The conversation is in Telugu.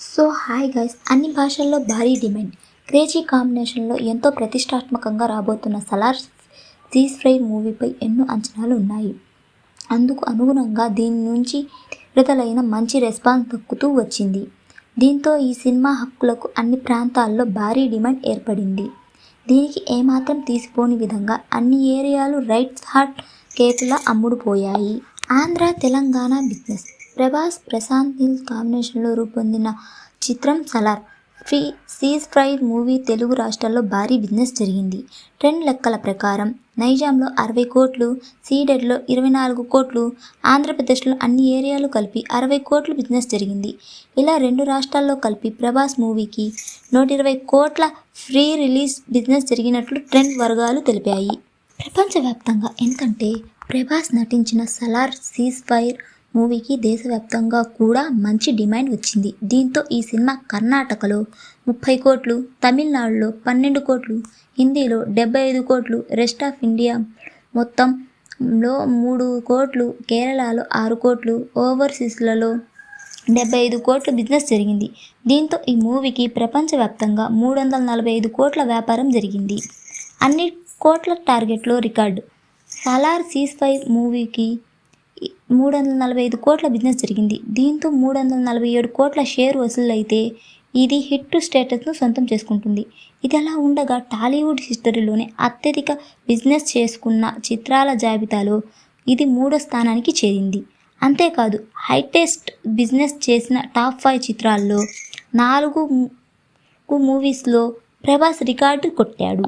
హాయ్ గైస్, అన్ని భాషల్లో భారీ డిమాండ్, క్రేజీ కాంబినేషన్లో ఎంతో ప్రతిష్టాత్మకంగా రాబోతున్న సలార్ సీజ్ ఫైర్ మూవీపై ఎన్నో అంచనాలు ఉన్నాయి. అందుకు అనుగుణంగా దీని నుంచి విడుదలైన మంచి రెస్పాన్స్ దక్కుతూ వచ్చింది. దీంతో ఈ సినిమా హక్కులకు అన్ని ప్రాంతాల్లో భారీ డిమాండ్ ఏర్పడింది. దీనికి ఏమాత్రం తీసిపోని విధంగా అన్ని ఏరియాలు రైట్స్ హాట్ కేకులా అమ్ముడుపోయాయి. ఆంధ్ర, తెలంగాణ బిజినెస్. ప్రభాస్, ప్రశాంత్ నీల్ కాంబినేషన్లో రూపొందిన చిత్రం Salaar ceasefire movie Telugu రాష్ట్రాల్లో భారీ బిజినెస్ జరిగింది. ట్రెండ్ లెక్కల ప్రకారం నైజాంలో 60 కోట్లు, సీడెడ్లో 24 కోట్లు, ఆంధ్రప్రదేశ్లో అన్ని ఏరియాలు కలిపి 60 కోట్లు బిజినెస్ జరిగింది. ఇలా రెండు రాష్ట్రాల్లో కలిపి ప్రభాస్ మూవీకి 120 కోట్ల ఫ్రీ రిలీజ్ బిజినెస్ జరిగినట్లు ట్రెండ్ వర్గాలు తెలిపాయి. ప్రపంచవ్యాప్తంగా ఎందుకంటే ప్రభాస్ నటించిన సలార్ సీజ్ ఫైర్ మూవీకి దేశవ్యాప్తంగా కూడా మంచి డిమాండ్ వచ్చింది. దీంతో ఈ సినిమా కర్ణాటకలో 30 కోట్లు, తమిళనాడులో 12 కోట్లు, హిందీలో 75 కోట్లు, రెస్ట్ ఆఫ్ ఇండియా మొత్తంలో 3 కోట్లు, కేరళలో 6 కోట్లు, ఓవర్సీస్లలో 75 కోట్ల బిజినెస్ జరిగింది. దీంతో ఈ మూవీకి ప్రపంచవ్యాప్తంగా 345 కోట్ల వ్యాపారం జరిగింది. అన్ని కోట్ల టార్గెట్లో రికార్డు. సలార్ సీజ్ ఫైర్ మూవీకి 345 కోట్ల బిజినెస్ జరిగింది. దీంతో 347 కోట్ల షేర్ వసూలైతే ఇది హిట్ స్టేటస్ను సొంతం చేసుకుంటుంది. ఇది అలా ఉండగా టాలీవుడ్ హిస్టరీలోనే అత్యధిక బిజినెస్ చేసుకున్న చిత్రాల జాబితాలో ఇది 3వ స్థానానికి చేరింది. అంతేకాదు హైయెస్ట్ బిజినెస్ చేసిన టాప్ 5 చిత్రాల్లో 4 మూవీస్లో ప్రభాస్ రికార్డు కొట్టాడు.